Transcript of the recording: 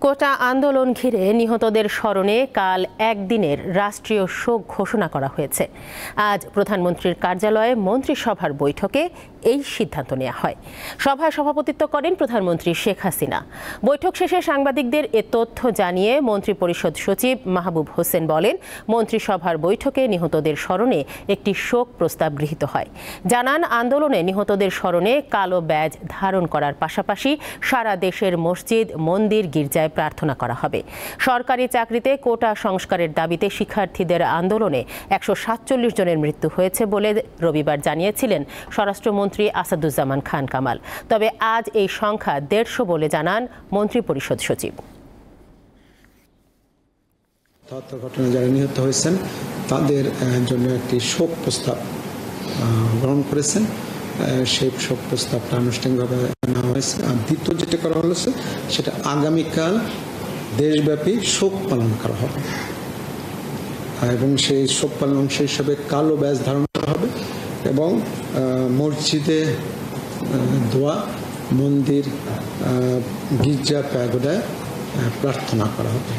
কোটা আন্দোলন ঘিরে নিহতদের স্মরণে কাল একদিনের রাষ্ট্রীয় শোক ঘোষণা করা হয়েছে। আজ প্রধানমন্ত্রীর কার্যালয়ে মন্ত্রিসভার বৈঠকে এই সিদ্ধান্ত নেওয়া হয়। সভায় সভাপতিত্ব করেন প্রধানমন্ত্রী শেখ হাসিনা। বৈঠক শেষে সাংবাদিকদের এ তথ্য জানিয়ে মন্ত্রিপরিষদ সচিব মাহবুব হোসেন বলেন, মন্ত্রিসভার বৈঠকে নিহতদের স্মরণে একটি শোক প্রস্তাব গৃহীত হয়। জানান, আন্দোলনে নিহতদের স্মরণে কালো ব্যাজ ধারণ করার পাশাপাশি সারা দেশের মসজিদ, মন্দির, গির্জায় প্রার্থনা করা হবে। সরকারি চাকরিতে কোটা সংস্কারের দাবিতে শিক্ষার্থীদের আন্দোলনে ১৪৭ জনের মৃত্যু হয়েছে বলে রবিবার জানিয়েছিলেন স্বরাষ্ট্রমন্ত্রী আসাদুজ্জামান খান কামাল। তবে আজ এই সংখ্যা ১৫০ বলে জানান মন্ত্রিপরিষদ সচিব। ঘটনায় যারা নিহত হয়েছেন তাদের জন্য একটি শোক প্রস্তাব গ্রহণ করেছেন। সেই শোক প্রস্তাবটা আনুষ্ঠানিকভাবে নেওয়া হয়েছে। আর দ্বিতীয় যেটা করা হয়েছে সেটা আগামীকাল দেশব্যাপী শোক পালন করা হবে এবং সেই শোক পালন অংশ হিসাবে কালো ব্যাজ ধারণ করা হবে এবং মসজিদে দোয়া, মন্দির, গির্জা, প্যাগোডায় প্রার্থনা করা হবে।